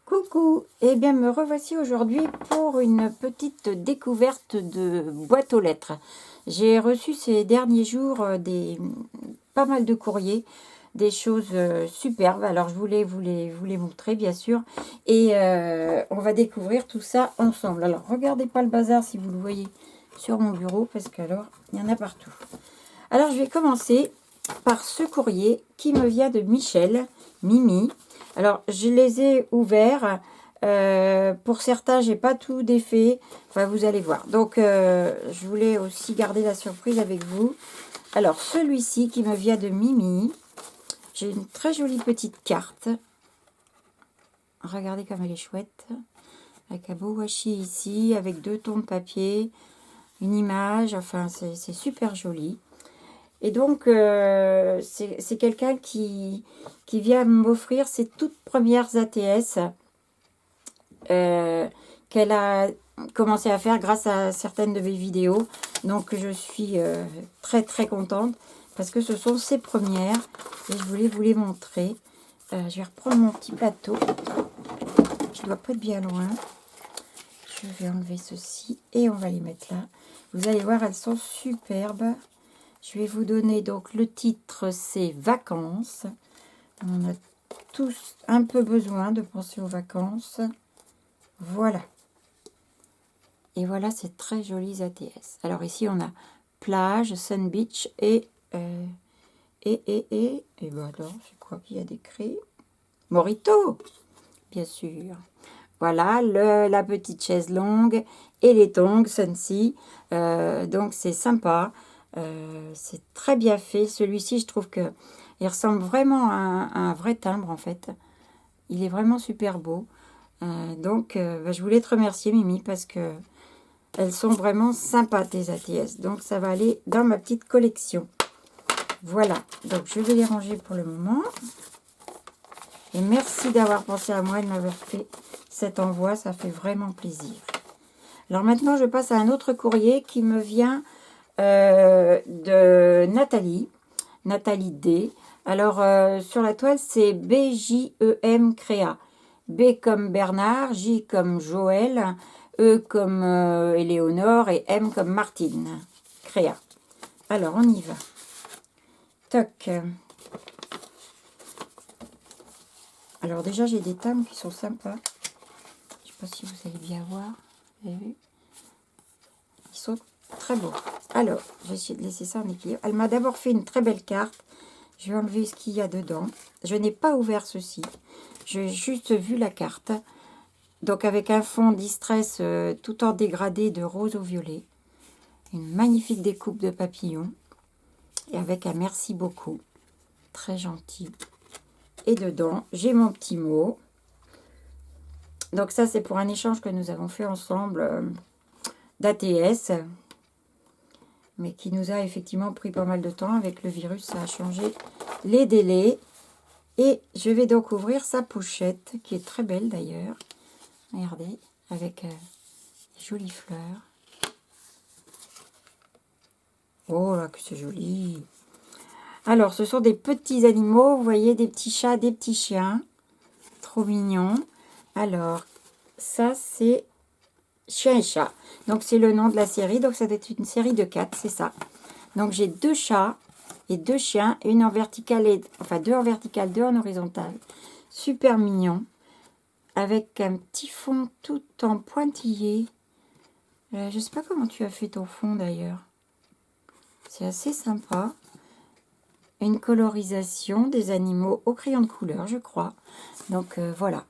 Coucou, eh bien me revoici aujourd'hui pour une petite découverte de boîte aux lettres. J'ai reçu ces derniers jours pas mal de courriers, des choses superbes. Alors je voulais vous les montrer bien sûr. Et on va découvrir tout ça ensemble. Alors regardez pas le bazar si vous le voyez sur mon bureau parce qu'alors il y en a partout. Alors je vais commencer par ce courrier qui me vient de Michel, Mimi. Alors, je les ai ouverts. Pour certains, j'ai pas tout défait. Enfin, vous allez voir. Donc, je voulais aussi garder la surprise avec vous. Alors, celui-ci qui me vient de Mimi. J'ai une très jolie petite carte. Regardez comme elle est chouette. Avec un beau washi ici, avec 2 tons de papier, une image. Enfin, c'est super joli. Et donc, c'est quelqu'un qui vient m'offrir ses toutes premières ATS qu'elle a commencé à faire grâce à certaines de mes vidéos. Donc, je suis très, très contente parce que ce sont ses premières et je voulais vous les montrer. Je vais reprendre mon petit plateau. Je dois pas être bien loin. Je vais enlever ceci et on va les mettre là. Vous allez voir, elles sont superbes. Je vais vous donner donc le titre, c'est Vacances. On a tous un peu besoin de penser aux vacances. Voilà. Et voilà ces très jolies ATS. Alors ici on a plage, Sun Beach et ben alors c'est quoi qu'il y a décrit? Morito, bien sûr. Voilà la petite chaise longue et les tongs Sunsi. Donc c'est sympa. C'est très bien fait. Celui-ci, je trouve que il ressemble vraiment à un vrai timbre en fait. Il est vraiment super beau. Donc, je voulais te remercier Mimi parce que elles sont vraiment sympas tes ATS. Donc, ça va aller dans ma petite collection. Voilà. Donc, je vais les ranger pour le moment. Et merci d'avoir pensé à moi et de m'avoir fait cet envoi. Ça fait vraiment plaisir. Alors maintenant, je passe à un autre courrier qui me vient de Nathalie. Nathalie D. Alors, sur la toile, c'est BJEM Créa. B comme Bernard, J comme Joël, E comme Éléonore et M comme Martine. Créa. Alors, on y va. Toc. Alors, déjà, j'ai des timbres qui sont sympas. Je ne sais pas si vous allez bien voir. Vous avez vu? Ils sont très beaux. Alors, je vais essayer de laisser ça en équilibre. Elle m'a d'abord fait une très belle carte. Je vais enlever ce qu'il y a dedans. Je n'ai pas ouvert ceci. J'ai juste vu la carte. Donc avec un fond distress tout en dégradé de rose au violet. Une magnifique découpe de papillons. Et avec un merci beaucoup. Très gentil. Et dedans, j'ai mon petit mot. Donc ça, c'est pour un échange que nous avons fait ensemble d'ATS. Mais qui nous a effectivement pris pas mal de temps. Avec le virus, ça a changé les délais. Et je vais donc ouvrir sa pochette, qui est très belle d'ailleurs. Regardez, avec des jolies fleurs. Oh là, que c'est joli! Alors, ce sont des petits animaux, vous voyez, des petits chats, des petits chiens. Trop mignons. Alors, ça, c'est Chien et Chat. Donc, c'est le nom de la série. Donc, ça doit être une série de 4, c'est ça. Donc, j'ai 2 chats et 2 chiens, une en verticale, enfin 2 en verticale, 2 en horizontale. Super mignon. Avec un petit fond tout en pointillé. Je ne sais pas comment tu as fait ton fond d'ailleurs. C'est assez sympa. Une colorisation des animaux au crayon de couleur, je crois. Donc voilà.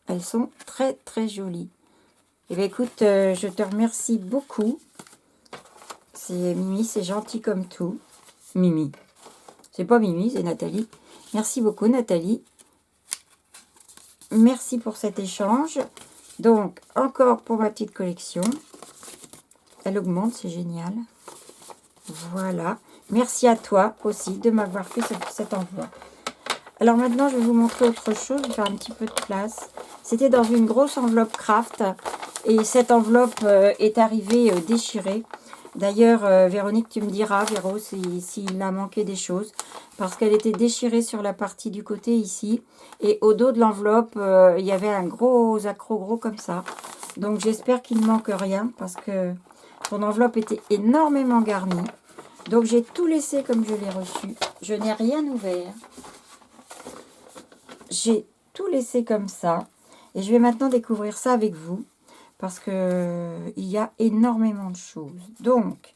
Elles sont très très jolies. Et bien écoute, je te remercie beaucoup. C'est Mimi, c'est gentil comme tout. Mimi. C'est pas Mimi, c'est Nathalie. Merci beaucoup Nathalie. Merci pour cet échange. Donc, encore pour ma petite collection. Elle augmente, c'est génial. Voilà. Merci à toi aussi de m'avoir fait cet envoi. Alors maintenant, je vais vous montrer autre chose. Je vais faire un petit peu de place. C'était dans une grosse enveloppe craft. Et cette enveloppe est arrivée déchirée. D'ailleurs, Véronique, tu me diras, Véro, s'il a manqué des choses. Parce qu'elle était déchirée sur la partie du côté ici. Et au dos de l'enveloppe, il y avait un gros accroc gros comme ça. Donc j'espère qu'il ne manque rien. Parce que ton enveloppe était énormément garnie. Donc j'ai tout laissé comme je l'ai reçu. Je n'ai rien ouvert. J'ai tout laissé comme ça. Et je vais maintenant découvrir ça avec vous. Parce que il y a énormément de choses. Donc,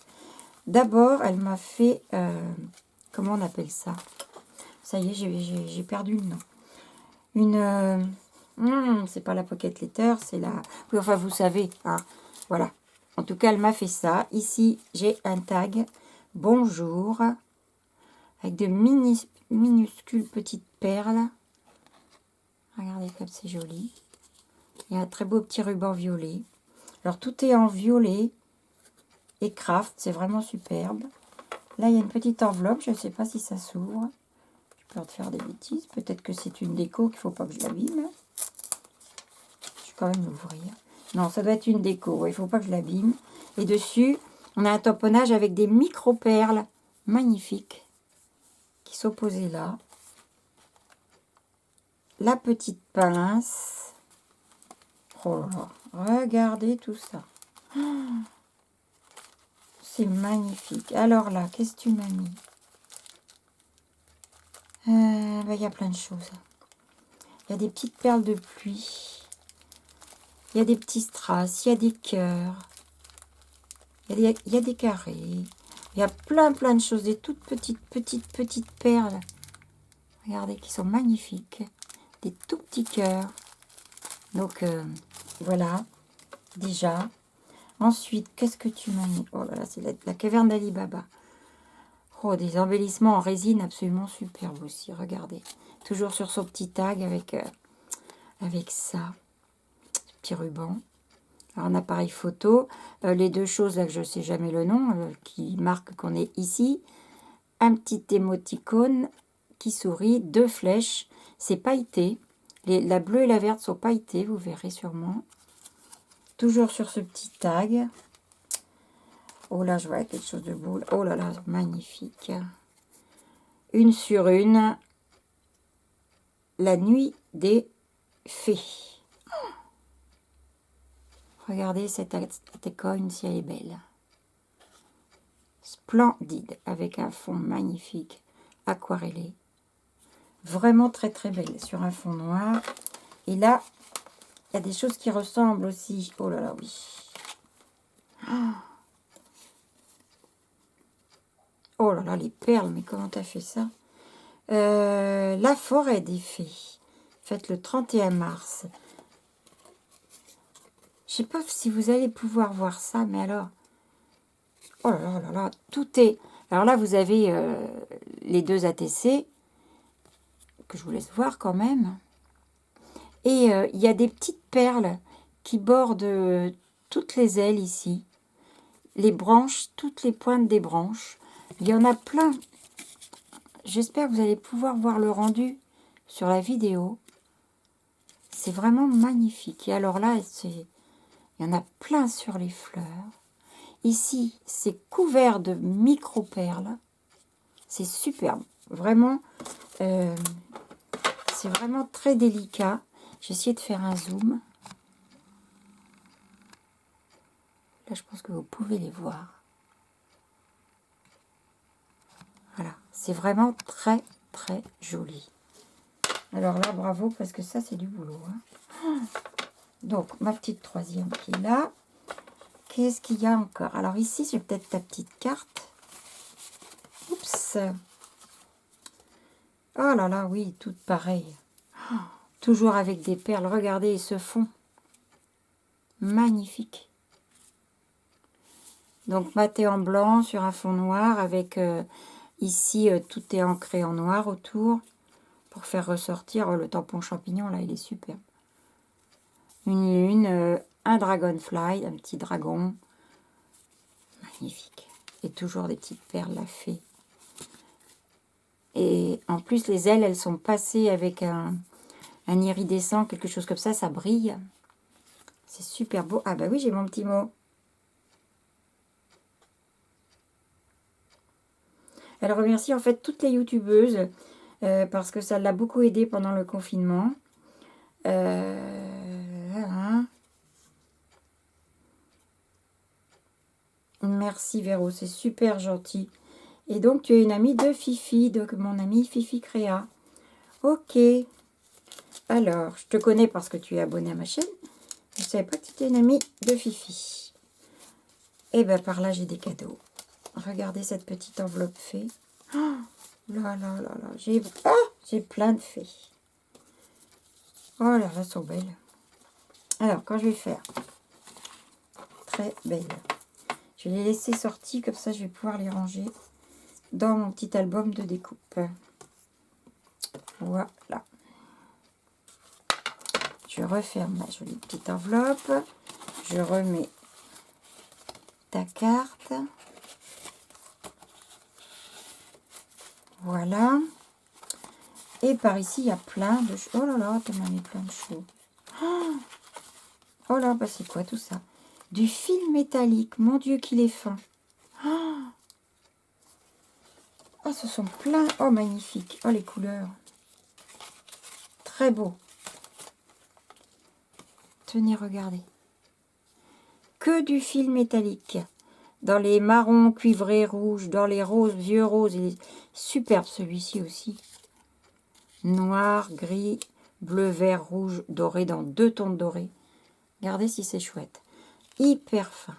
d'abord, elle m'a fait... comment on appelle ça? Ça y est, j'ai perdu le nom. C'est pas la pocket letter, c'est la... Oui, enfin, vous savez. Hein, voilà. En tout cas, elle m'a fait ça. Ici, j'ai un tag. Bonjour. Avec de minuscules petites perles. Regardez comme c'est joli. Il y a un très beau petit ruban violet. Alors, tout est en violet et craft. C'est vraiment superbe. Là, il y a une petite enveloppe. Je ne sais pas si ça s'ouvre. J'ai peur de faire des bêtises. Peut-être que c'est une déco qu'il ne faut pas que je l'abîme. Je vais quand même l'ouvrir. Non, ça doit être une déco. Il ne faut pas que je l'abîme. Et dessus, on a un tamponnage avec des micro-perles magnifiques qui sont posées là. La petite pince. Oh là là. Regardez tout ça. C'est magnifique. Alors là, qu'est-ce que tu m'as mis? Il y a plein de choses. Il y a des petites perles de pluie. Il y a des petits strass. Il y a des cœurs. Il y a des carrés. Il y a plein de choses. Des toutes petites perles. Regardez, qui sont magnifiques. Des tout petits cœurs. Donc, voilà. Déjà. Ensuite, qu'est-ce que tu m'as mis? Oh là là, c'est la caverne d'Ali Baba. Oh, des embellissements en résine absolument superbes aussi. Regardez. Toujours sur son petit tag avec ça. Ce petit ruban. Alors, un appareil photo. Les deux choses là que je ne sais jamais le nom, qui marquent qu'on est ici. Un petit émoticône qui sourit. 2 flèches. C'est pailleté. La bleue et la verte sont pailletées, vous verrez sûrement. Toujours sur ce petit tag. Oh là, je vois quelque chose de beau. Oh là là, magnifique. Une sur une. La nuit des fées. Regardez cette icône si elle est belle. Splendide, avec un fond magnifique, aquarellé. Vraiment très belle sur un fond noir. Et là, il y a des choses qui ressemblent aussi. Oh là là, oui. Oh là là, les perles, mais comment t'as fait ça? La forêt des fées. Faites le 31 mars. Je sais pas si vous allez pouvoir voir ça, mais alors... Oh là là là là, tout est... Alors là, vous avez les 2 ATC, que je vous laisse voir quand même. Et il y a des petites perles qui bordent toutes les ailes ici. Les branches, toutes les pointes des branches. Il y en a plein. J'espère que vous allez pouvoir voir le rendu sur la vidéo. C'est vraiment magnifique. Et alors là, il y en a plein sur les fleurs. Ici, c'est couvert de micro-perles. C'est superbe. Vraiment, c'est vraiment très délicat. J'ai essayé de faire un zoom. Là, je pense que vous pouvez les voir. Voilà, c'est vraiment très joli. Alors là, bravo, parce que ça, c'est du boulot. Hein. Donc, ma petite troisième qui est là. Qu'est-ce qu'il y a encore? Alors ici, j'ai peut-être ta petite carte. Oups. Oh là là, oui, toutes pareilles. Toujours avec des perles. Regardez ce fond. Magnifique. Donc, maté en blanc sur un fond noir avec... ici, tout est ancré en noir autour pour faire ressortir le tampon champignon. Là, il est superbe. Une lune, un dragonfly, un petit dragon. Magnifique. Et toujours des petites perles, la fée. Et en plus, les ailes, elles sont passées avec un iridescent, quelque chose comme ça. Ça brille. C'est super beau. Ah bah oui, j'ai mon petit mot. Elle remercie en fait toutes les youtubeuses parce que ça l'a beaucoup aidée pendant le confinement. Voilà. Merci Véro, c'est super gentil. Et donc tu es une amie de Fifi, donc mon amie Fifi Créa. Ok. Alors, je te connais parce que tu es abonné à ma chaîne. Je ne savais pas que tu étais une amie de Fifi. Et bien par là, j'ai des cadeaux. Regardez cette petite enveloppe fée. Oh là là là là. J'ai plein de fées. Oh là là, elles sont belles. Alors, quand je vais faire, très belles. Je vais les laisser sorties, comme ça je vais pouvoir les ranger dans mon petit album de découpe. Voilà. Je referme ma jolie petite enveloppe. Je remets ta carte. Voilà. Et par ici, il y a plein de choses. Oh là là, tu m'as mis plein de choses. Oh là, bah c'est quoi tout ça? Du fil métallique. Mon Dieu, qu'il est fin. Oh, ce sont plein. Oh, magnifique. Oh, les couleurs. Très beau. Tenez, regardez. Que du fil métallique. Dans les marrons cuivrés rouges, dans les roses, vieux roses. Il est superbe celui-ci aussi. Noir, gris, bleu, vert, rouge, doré dans 2 tons dorés. Regardez si c'est chouette. Hyper fin.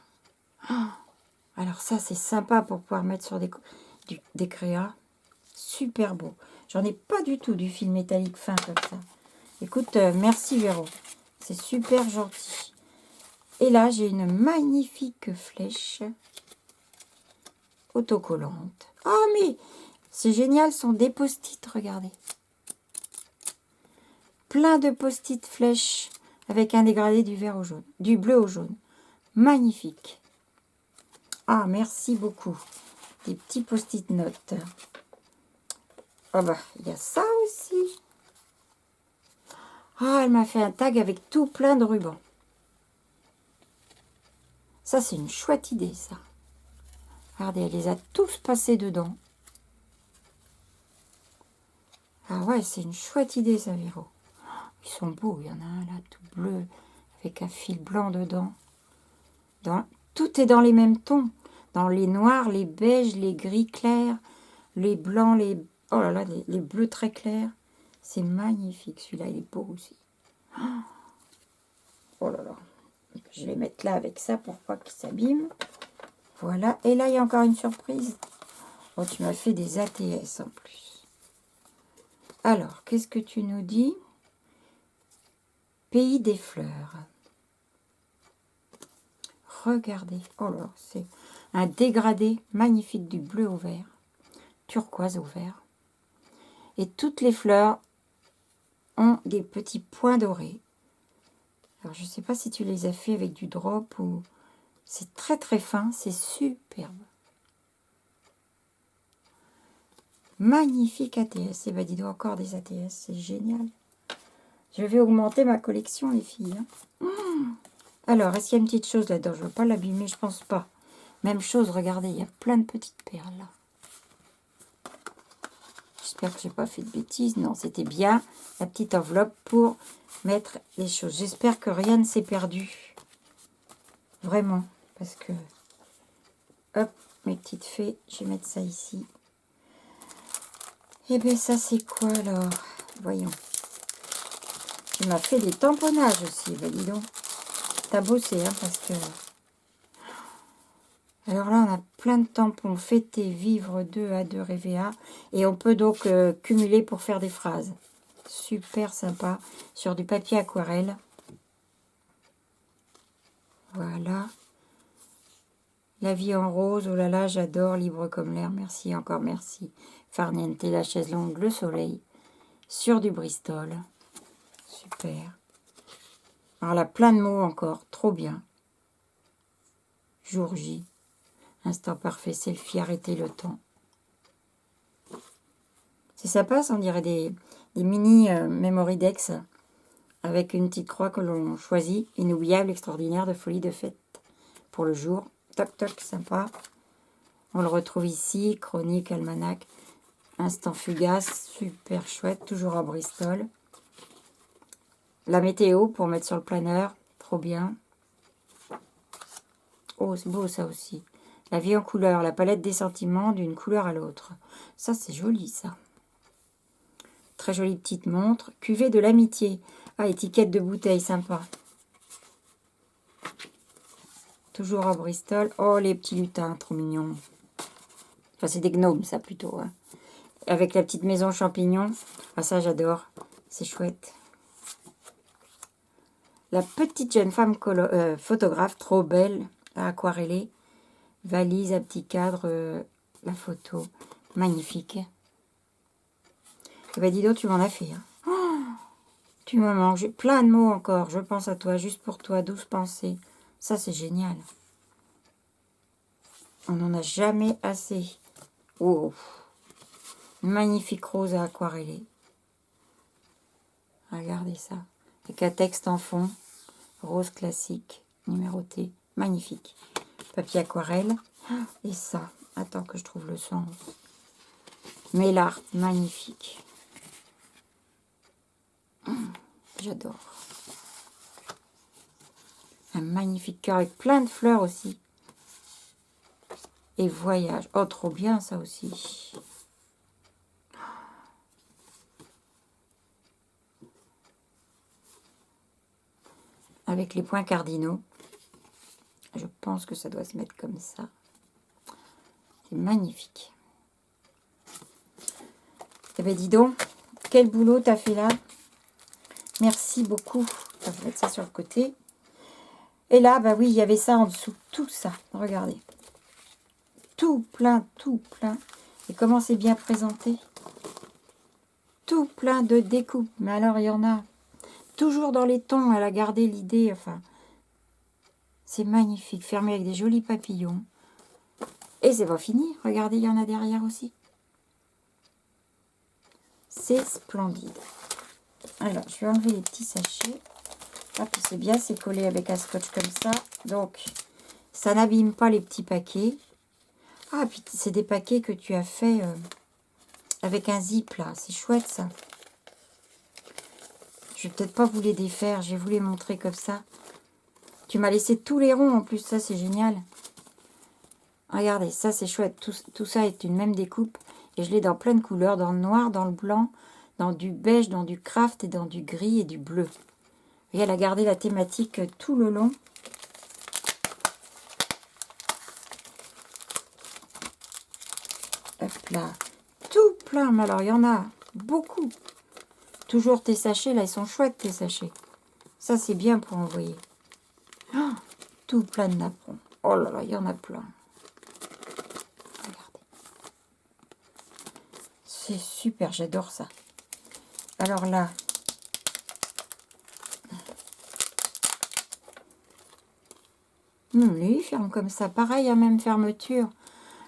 Oh, alors ça, c'est sympa pour pouvoir mettre sur des créas. Super beau. J'en ai pas du tout du fil métallique fin comme ça. Écoute, merci Véro. C'est super gentil. Et là, j'ai une magnifique flèche autocollante. Oh, mais c'est génial, ce sont des post-it, regardez. Plein de post-it flèches avec un dégradé du vert au jaune, du bleu au jaune. Magnifique. Ah, merci beaucoup. Des petits post-it notes. Oh bah, il y a ça aussi. Ah, elle m'a fait un tag avec tout plein de rubans. Ça, c'est une chouette idée, ça. Regardez, elle les a tous passés dedans. Ah ouais, c'est une chouette idée, ça, Véro. Ils sont beaux. Il y en a un là, tout bleu, avec un fil blanc dedans. Tout est dans les mêmes tons. Dans les noirs, les beiges, les gris clairs, les blancs, les... Oh là là, les bleus très clairs. C'est magnifique. Celui-là, il est beau aussi. Oh là là. Je vais mettre là avec ça pour pas qu'il s'abîme. Voilà. Et là, il y a encore une surprise. Oh, tu m'as fait des ATS en plus. Alors, qu'est-ce que tu nous dis? Pays des fleurs. Regardez. Oh là, c'est un dégradé magnifique du bleu au vert. Turquoise au vert. Et toutes les fleurs ont des petits points dorés. Alors, je ne sais pas si tu les as fait avec du drop ou... C'est très très fin, c'est superbe. Magnifique ATS. Et bien, dis donc, encore des ATS, c'est génial. Je vais augmenter ma collection, les filles. Alors, est-ce qu'il y a une petite chose là-dedans? Je ne veux pas l'abîmer, je pense pas. Même chose, regardez, il y a plein de petites perles là. J'espère que je n'ai pas fait de bêtises. Non, c'était bien la petite enveloppe pour mettre les choses. J'espère que rien ne s'est perdu. Vraiment. Parce que... Hop, mes petites fées. Je vais mettre ça ici. Et bien, ça, c'est quoi alors? Voyons. Tu m'as fait des tamponnages aussi. Ben, dis donc. T'as bossé, hein, parce que... Alors là, on a plein de tampons. Fêter, vivre, 2 à 2, rêver à. Et on peut donc cumuler pour faire des phrases. Super sympa. Sur du papier aquarelle. Voilà. La vie en rose. Oh là là, j'adore. Libre comme l'air. Merci, encore merci. Farniente, la chaise longue, le soleil. Sur du Bristol. Super. Alors là, plein de mots encore. Trop bien. Jour J. Instant parfait, selfie, arrêter le temps. C'est sympa, ça, on dirait des mini memory decks avec une petite croix que l'on choisit. Inoubliable, extraordinaire, de folie, de fête pour le jour. Toc, toc, sympa. On le retrouve ici, chronique, almanach, instant fugace, super chouette, toujours à Bristol. La météo pour mettre sur le planeur, trop bien. Oh, c'est beau ça aussi. La vie en couleur, la palette des sentiments d'une couleur à l'autre. Ça, c'est joli ça. Très jolie petite montre. Cuvée de l'amitié. Ah, étiquette de bouteille, sympa. Toujours à Bristol. Oh, les petits lutins, trop mignons. Enfin, c'est des gnomes, ça, plutôt. Hein. Avec la petite maison champignon. Ah, ça, j'adore. C'est chouette. La petite jeune femme photographe, trop belle, aquarellée. Valise à petit cadre, la photo. Magnifique. Eh ben, dis donc, tu m'en as fait. Hein. Oh, tu me manques. J'ai plein de mots encore. Je pense à toi, juste pour toi. Douce pensée. Ça, c'est génial. On n'en a jamais assez. Oh, magnifique rose à aquareller. Regardez ça. Avec un texte en fond. Rose classique, numéroté. Magnifique. Papier aquarelle. Et ça. Attends que je trouve le sens. Mélart, magnifique. J'adore. Un magnifique cœur avec plein de fleurs aussi. Et voyage. Oh, trop bien ça aussi. Avec les points cardinaux. Je pense que ça doit se mettre comme ça. C'est magnifique. Eh bien, dis donc, quel boulot t'as fait là. Merci beaucoup. On va mettre ça sur le côté. Et là, bah oui, il y avait ça en dessous. Tout ça. Regardez. Tout plein, tout plein. Et comment c'est bien présenté. Tout plein de découpes. Mais alors, il y en a. Toujours dans les tons. Elle a gardé l'idée. Enfin, c'est magnifique. Fermé avec des jolis papillons. Et c'est pas fini. Regardez, il y en a derrière aussi. C'est splendide. Alors, je vais enlever les petits sachets. Hop, c'est bien, c'est collé avec un scotch comme ça. Donc, ça n'abîme pas les petits paquets. Ah, puis c'est des paquets que tu as fait avec un zip, là. C'est chouette, ça. Je vais peut-être pas vous les défaire. Je vais vous les montrer comme ça. Tu m'as laissé tous les ronds, en plus. Ça, c'est génial. Regardez, ça, c'est chouette. Tout ça est une même découpe. Et je l'ai dans plein de couleurs. Dans le noir, dans le blanc, dans du beige, dans du craft et dans du gris et du bleu. Et elle a gardé la thématique tout le long. Hop là. Tout plein. Mais alors, il y en a beaucoup. Toujours tes sachets. Là, ils sont chouettes, tes sachets. Ça, c'est bien pour envoyer. Oh, tout plein de napperons. Oh là là, il y en a plein. Regardez. C'est super. J'adore ça. Alors là... lui, ferme comme ça. Pareil, même fermeture.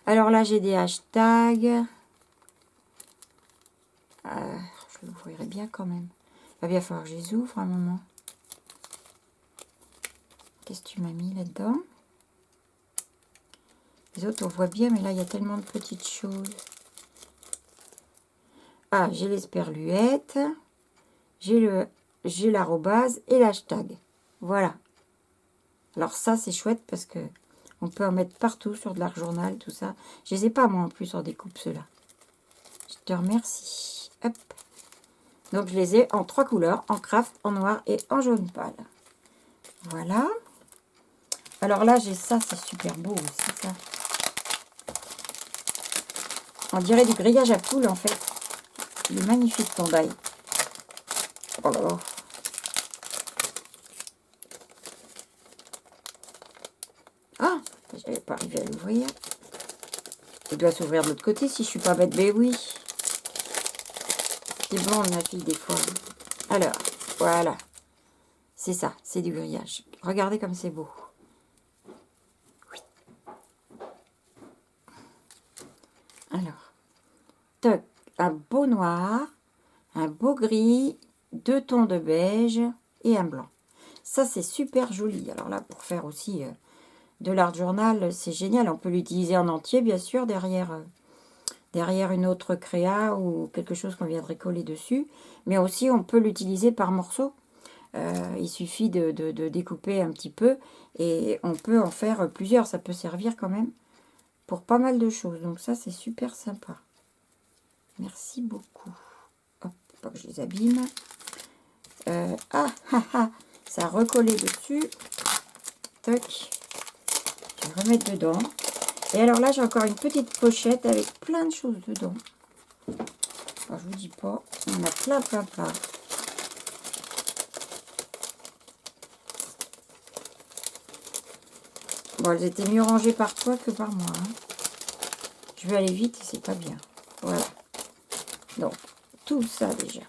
Alors là, j'ai des hashtags. Je l'ouvrirai bien quand même. Il va bien falloir que je les ouvre un moment. Qu'est-ce que tu m'as mis là-dedans? Les autres, on voit bien, mais là, il y a tellement de petites choses. Ah, j'ai les sperluettes. J'ai l'arrobase et l'hashtag. Voilà. Alors ça, c'est chouette parce que on peut en mettre partout sur de l'art journal, tout ça. Je les ai pas, moi, en plus, en découpe, ceux-là. Je te remercie. Hop. Donc, je les ai en 3 couleurs, en craft, en noir et en jaune pâle. Voilà. Alors là, j'ai ça, c'est super beau aussi, ça. On dirait du grillage à poule, en fait. Il est magnifique, ton die. Oh là là. Ah, je n'avais pas arrivé à l'ouvrir. Il doit s'ouvrir de l'autre côté si je suis pas bête. Mais oui. C'est bon, ma fille, des fois. Alors, voilà. C'est ça, c'est du grillage. Regardez comme c'est beau. Oui. Alors, toc, un beau noir, un beau gris, 2 tons de beige et un blanc. Ça, c'est super joli. Alors là, pour faire aussi de l'art journal, c'est génial. On peut l'utiliser en entier, bien sûr, derrière une autre créa ou quelque chose qu'on viendrait coller dessus. Mais aussi, on peut l'utiliser par morceaux. Il suffit de découper un petit peu et on peut en faire plusieurs. Ça peut servir quand même pour pas mal de choses. Donc ça, c'est super sympa. Merci beaucoup. Hop, pas que je les abîme. Ça a recollé dessus. Toc. Je vais remettre dedans. Et alors là, j'ai encore une petite pochette avec plein de choses dedans. Alors, je vous dis pas, il y en a plein, plein, plein. Bon, elles étaient mieux rangées par toi que par moi. Hein. Je vais aller vite et c'est pas bien. Voilà. Donc, tout ça déjà.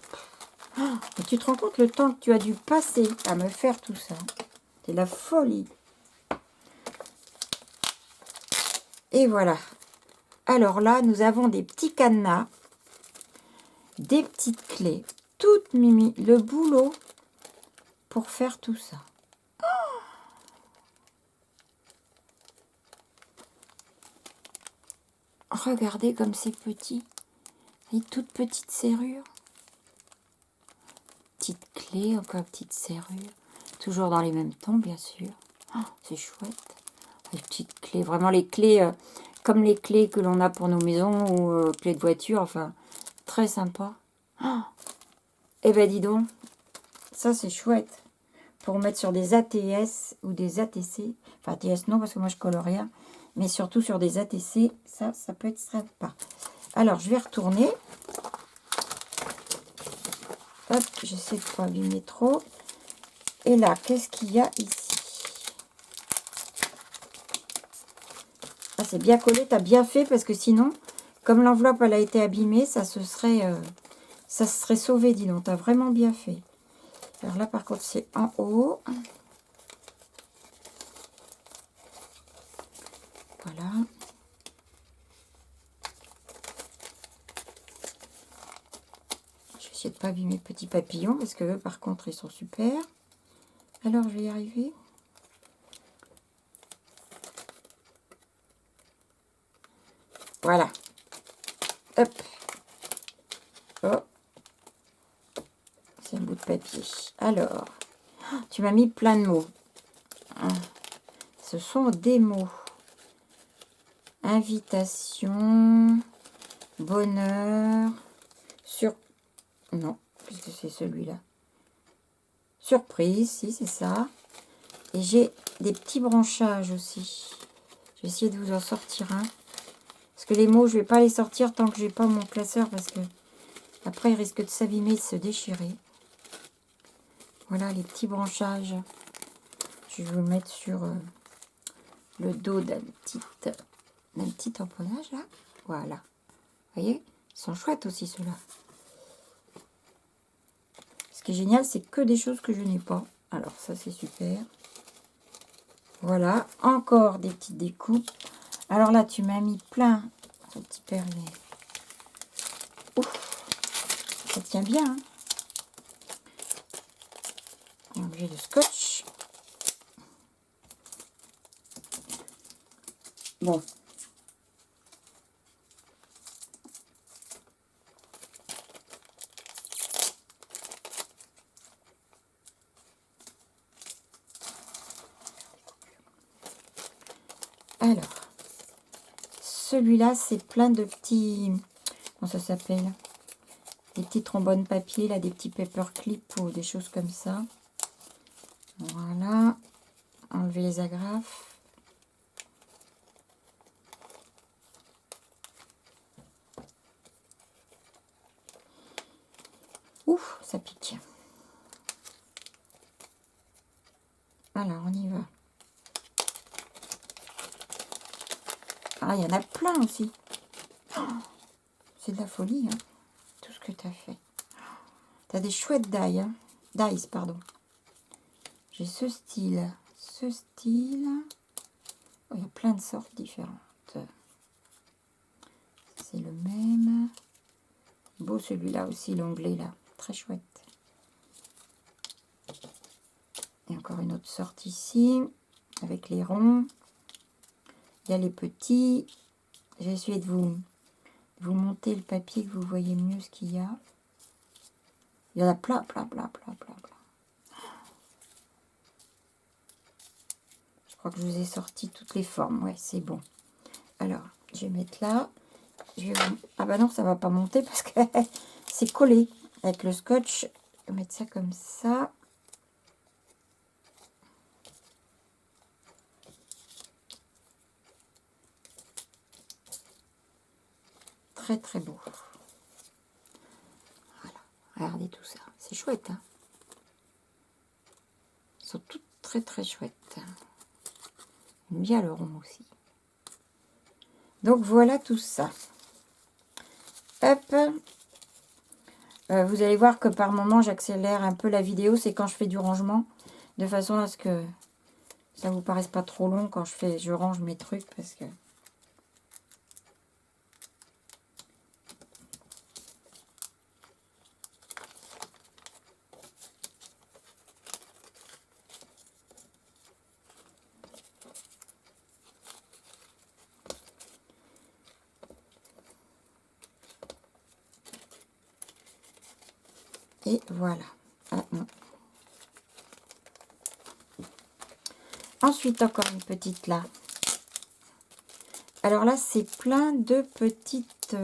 Oh, et tu te rends compte le temps que tu as dû passer à me faire tout ça. C'est la folie. Et voilà. Alors là, nous avons des petits cadenas, des petites clés, toutes mimi, le boulot pour faire tout ça. Regardez comme c'est petit. Les toutes petites serrures. Petite clé, encore petite serrure. Toujours dans les mêmes tons, bien sûr. Oh, c'est chouette. Les petites clés, vraiment les clés, comme les clés que l'on a pour nos maisons ou clés de voiture. Enfin, très sympa. Oh, eh ben dis donc, ça c'est chouette. Pour mettre sur des ATS ou des ATC. Enfin, ATS non, parce que moi je colle rien. Mais surtout sur des ATC, ça peut être sympa. Alors, je vais retourner. Hop, j'essaie de ne pas abîmer trop. Et là, qu'est-ce qu'il y a ici? Ah, c'est bien collé, tu as bien fait, parce que sinon, comme l'enveloppe elle a été abîmée, ça se serait sauvé, dis donc. Tu as vraiment bien fait. Alors là, par contre, c'est en haut. Voilà. Je vais essayer de ne pas abîmer le petit papillon, parce que eux, par contre, ils sont super. Alors, je vais y arriver. Voilà. Hop. Oh. C'est un bout de papier. Alors, tu m'as mis plein de mots. Ce sont des mots. Invitation, bonheur, non, puisque c'est celui-là. Surprise, si, c'est ça. Et j'ai des petits branchages aussi. Je vais essayer de vous en sortir un. Parce que les mots, je ne vais pas les sortir tant que je n'ai pas mon classeur, parce que après, ils risquent de s'abîmer, de se déchirer. Voilà les petits branchages. Je vais vous mettre sur le dos d'un petit tamponnage, là. Voilà. Vous voyez, ils sont chouettes aussi, ceux-là. Ce qui est génial, c'est que des choses que je n'ai pas. Alors, ça, c'est super. Voilà, encore des petites découpes. Alors là, tu m'as mis plein. Un petit perlet. Ouf, ça tient bien. Hein. Un objet de scotch. Bon. Alors, celui-là, c'est plein de petits... Comment ça s'appelle? Des petits trombones papier, là, des petits paper clips ou des choses comme ça. Voilà. Enlever les agrafes. Ouf, ça pique. Alors, on y va. Ah, il y en a plein aussi. Oh, c'est de la folie, hein, tout ce que tu as fait. Tu as des chouettes dies, hein. Dies, pardon. J'ai ce style. Ce style. Oh, il y a plein de sortes différentes. C'est le même. Beau celui-là aussi, l'onglet là. Très chouette. Et encore une autre sorte ici. Avec les ronds. Il y a les petits. J'ai essayé de vous monter le papier, que vous voyez mieux ce qu'il y a. Il y en a plein, plein, plein, plein, plein, plein. Je crois que je vous ai sorti toutes les formes. Ouais, c'est bon. Alors, je vais mettre là. Ah bah non, ça va pas monter parce que c'est collé avec le scotch. Je vais mettre ça comme ça. Très très beau. Voilà, regardez tout ça. C'est chouette, hein. Ils sont toutes très très chouettes. J'aime bien le rond aussi. Donc voilà tout ça. Hop. Vous allez voir que par moment j'accélère un peu la vidéo. C'est quand je fais du rangement. De façon à ce que ça vous paraisse pas trop long quand je range mes trucs. Parce que... Et voilà. Ah, non. Ensuite, encore une petite là. Alors là, c'est plein de petites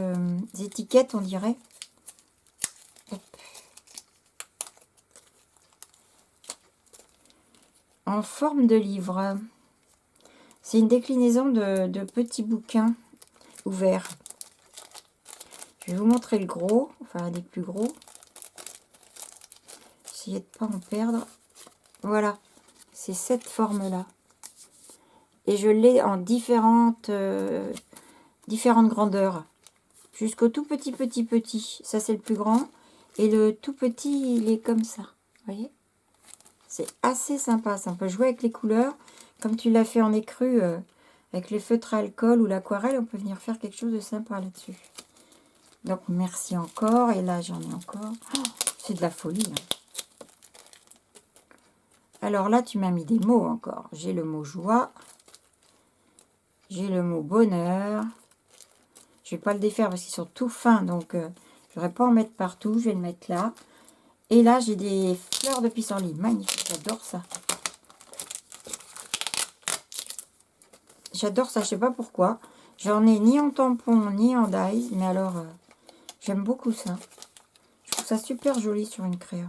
étiquettes, on dirait. Hop. En forme de livre. C'est une déclinaison de petits bouquins ouverts. Je vais vous montrer le gros, enfin des plus gros. Essayez de ne pas en perdre. Voilà, c'est cette forme-là. Et je l'ai en différentes grandeurs. Jusqu'au tout petit, petit, petit. Ça, c'est le plus grand. Et le tout petit, il est comme ça. Vous voyez? C'est assez sympa. Ça, on peut jouer avec les couleurs. Comme tu l'as fait en écru, avec les feutres à alcool ou l'aquarelle, on peut venir faire quelque chose de sympa là-dessus. Donc, merci encore. Et là, j'en ai encore. Oh, c'est de la folie, hein. Alors là, tu m'as mis des mots encore. J'ai le mot joie. J'ai le mot bonheur. Je ne vais pas le défaire parce qu'ils sont tout fins. Donc, je n'aurais pas en mettre partout. Je vais le mettre là. Et là, j'ai des fleurs de pissenlit. Magnifique. J'adore ça. J'adore ça. Je ne sais pas pourquoi. J'en ai ni en tampon, ni en dies. Mais alors, j'aime beaucoup ça. Je trouve ça super joli sur une créa.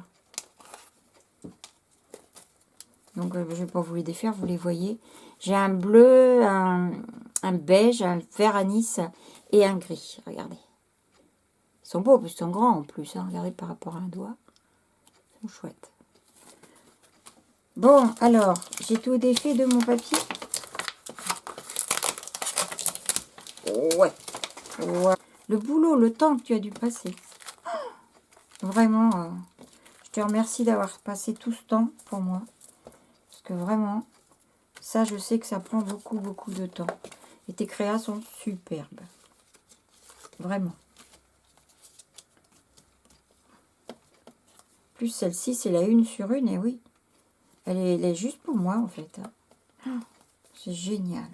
Donc, je ne vais pas vous les défaire, vous les voyez. J'ai un bleu, un beige, un vert anis et un gris. Regardez. Ils sont beaux, ils sont grands en plus. Hein. Regardez par rapport à un doigt. Ils sont chouettes. Bon, alors, j'ai tout défait de mon papier. Ouais. Ouais. Le boulot, le temps que tu as dû passer. Vraiment, je te remercie d'avoir passé tout ce temps pour moi. Parce que vraiment, ça, je sais que ça prend beaucoup, beaucoup de temps. Et tes créas sont superbes. Vraiment. Plus celle-ci, c'est la 1 sur 1, et oui. Elle est juste pour moi, en fait. C'est génial.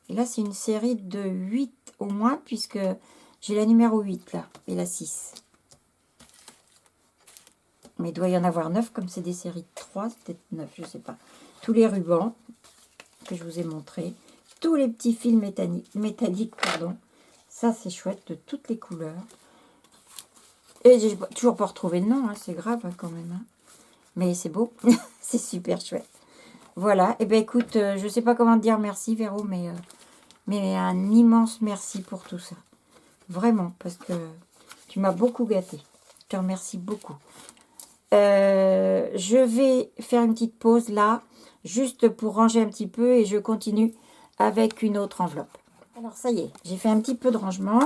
Et là, c'est une série de 8 au moins, puisque j'ai la numéro 8, là, et la 6. Mais il doit y en avoir 9, comme c'est des séries de 3, c'est peut-être 9, je ne sais pas. Tous les rubans que je vous ai montrés, tous les petits fils métalliques, pardon. Ça, c'est chouette, de toutes les couleurs. Et j'ai toujours pas retrouvé le nom, hein, c'est grave hein, quand même. Hein. Mais c'est beau, c'est super chouette. Voilà, et bien écoute, je ne sais pas comment te dire merci Véro, mais un immense merci pour tout ça. Vraiment, parce que tu m'as beaucoup gâté. Je te remercie beaucoup. Je vais faire une petite pause là, juste pour ranger un petit peu et je continue avec une autre enveloppe. Alors ça y est, j'ai fait un petit peu de rangement.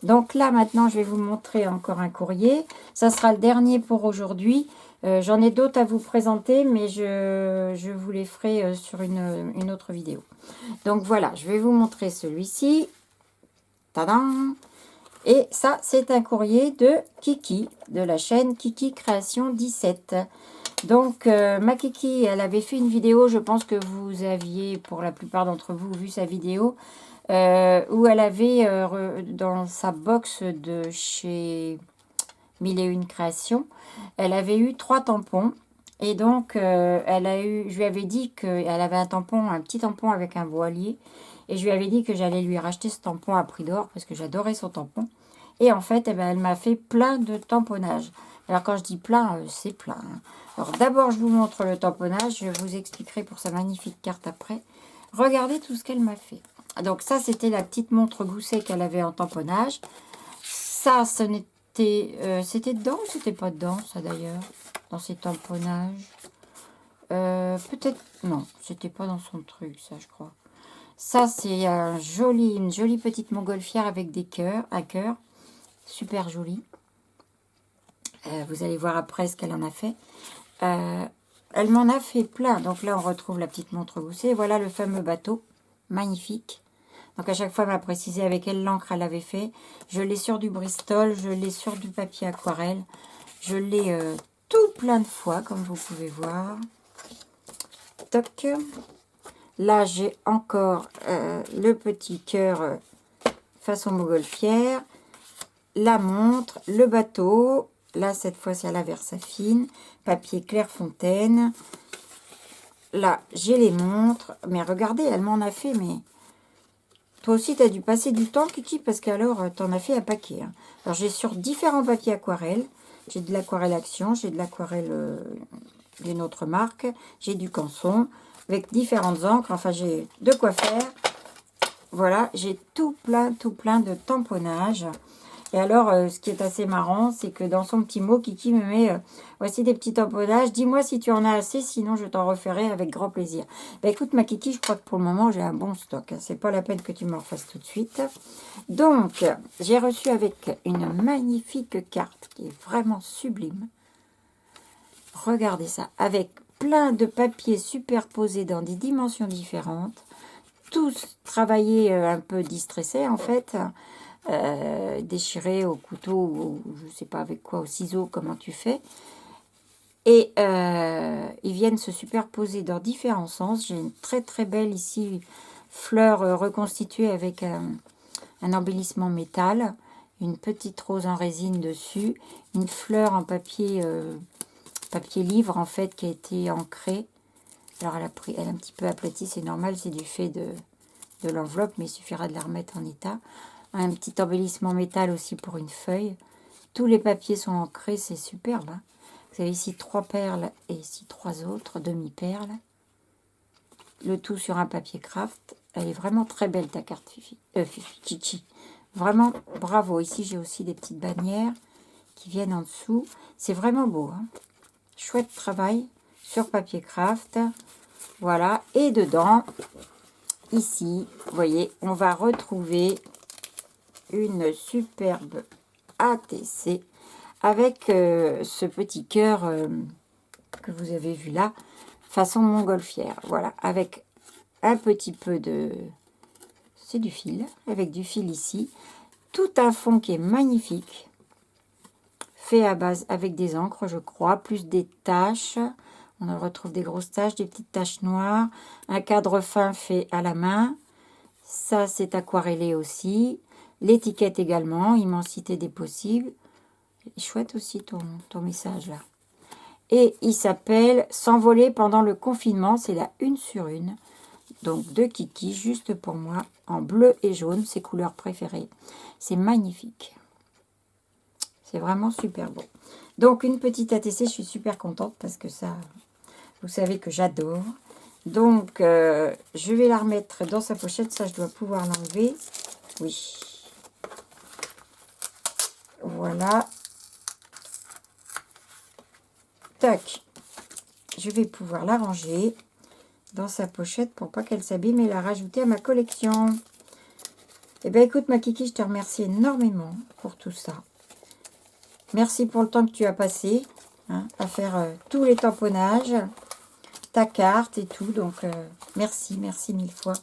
Donc là maintenant je vais vous montrer encore un courrier. Ça sera le dernier pour aujourd'hui. J'en ai d'autres à vous présenter, mais je vous les ferai sur une autre vidéo. Donc voilà, je vais vous montrer celui-ci. Tadam! Et ça, c'est un courrier de Kiki, de la chaîne Kiki Création 17. Donc, ma Kiki, elle avait fait une vidéo, je pense que vous aviez, pour la plupart d'entre vous, vu sa vidéo, où elle avait, dans sa box de chez 1001 Créations, elle avait eu 3 tampons. Et donc, je lui avais dit qu'elle avait un petit tampon avec un voilier. Et je lui avais dit que j'allais lui racheter ce tampon à prix d'or, parce que j'adorais son tampon. Et en fait, eh ben, elle m'a fait plein de tamponnages. Alors, quand je dis plein, c'est plein, hein. Alors, d'abord, je vous montre le tamponnage. Je vous expliquerai pour sa magnifique carte après. Regardez tout ce qu'elle m'a fait. Donc, ça, c'était la petite montre gousset qu'elle avait en tamponnage. Ça, c'était dedans ou c'était pas dedans, ça, d'ailleurs, dans ses tamponnages? Peut-être... Non, c'était pas dans son truc, ça, je crois. Ça, c'est une jolie petite montgolfière avec des cœurs, un cœur. Super joli. Vous allez voir après ce qu'elle en a fait. Elle m'en a fait plein. Donc là, on retrouve la petite montre gousset. Voilà le fameux bateau. Magnifique. Donc à chaque fois, elle m'a précisé avec quelle encre elle avait fait. Je l'ai sur du Bristol. Je l'ai sur du papier aquarelle. Je l'ai tout plein de fois, comme vous pouvez voir. Toc. Là, j'ai encore le petit cœur façon montgolfière. La montre, le bateau. Là, cette fois, c'est à la Versafine. Papier Clairefontaine. Là, j'ai les montres. Mais regardez, elle m'en a fait, mais... Toi aussi, tu as dû passer du temps, Kiki, parce qu'alors, tu en as fait un paquet. Hein. Alors, j'ai sur différents papiers aquarelles. J'ai de l'aquarelle Action, j'ai de l'aquarelle d'une autre marque. J'ai du Canson, avec différentes encres. Enfin, j'ai de quoi faire. Voilà, j'ai tout plein de tamponnages. Et alors, ce qui est assez marrant, c'est que dans son petit mot, Kiki me met voici des petits tamponnages. Dis-moi si tu en as assez, sinon je t'en referai avec grand plaisir. Ben, écoute, ma Kiki, je crois que pour le moment, j'ai un bon stock. Hein. C'est pas la peine que tu m'en fasses tout de suite. Donc, j'ai reçu avec une magnifique carte qui est vraiment sublime. Regardez ça, avec plein de papiers superposés dans des dimensions différentes. Tous travaillés un peu distressés, en fait. Déchiré au couteau ou je sais pas avec quoi, au ciseau, comment tu fais. Et ils viennent se superposer dans différents sens. J'ai une très belle ici fleur reconstituée avec un embellissement métal, une petite rose en résine dessus, une fleur en papier livre en fait qui a été ancrée. Alors elle est un petit peu aplatie, c'est normal, c'est du fait de l'enveloppe, mais il suffira de la remettre en état. Un petit embellissement métal aussi pour une feuille. Tous les papiers sont ancrés, c'est superbe. Hein. Vous avez ici 3 perles et ici 3 autres demi-perles. Le tout sur un papier craft. Elle est vraiment très belle ta carte, Chichi. Vraiment bravo. Ici j'ai aussi des petites bannières qui viennent en dessous. C'est vraiment beau. Hein. Chouette travail sur papier craft. Voilà. Et dedans, ici, vous voyez, on va retrouver une superbe ATC avec ce petit cœur que vous avez vu là, façon montgolfière. Voilà, avec un petit peu de... C'est du fil, avec du fil ici. Tout un fond qui est magnifique, fait à base avec des encres, je crois, plus des taches. On retrouve des grosses taches, des petites taches noires. Un cadre fin fait à la main. Ça, c'est aquarellé aussi. L'étiquette également, immensité des possibles. Chouette aussi ton message là. Et il s'appelle S'envoler pendant le confinement. C'est la 1 sur 1. Donc de Kiki, juste pour moi, en bleu et jaune, ses couleurs préférées. C'est magnifique. C'est vraiment super beau. Donc une petite ATC, je suis super contente parce que ça, vous savez que j'adore. Donc je vais la remettre dans sa pochette. Ça, je dois pouvoir l'enlever. Oui. Voilà. Tac. Je vais pouvoir la ranger dans sa pochette pour pas qu'elle s'abîme et la rajouter à ma collection. Eh bien, écoute, ma Kiki, je te remercie énormément pour tout ça. Merci pour le temps que tu as passé hein, à faire tous les tamponnages, ta carte et tout. Donc, merci mille fois.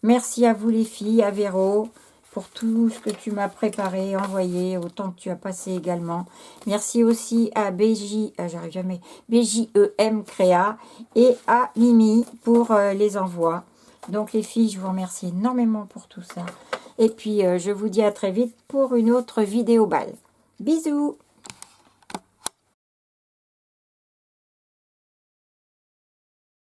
Merci à vous les filles, à Véro, pour tout ce que tu m'as préparé, envoyé, autant que tu as passé également. Merci aussi à j'arrive jamais, BJEM Créa et à Mimi pour les envois. Donc les filles, je vous remercie énormément pour tout ça. Et puis je vous dis à très vite pour une autre vidéo balle. Bisous!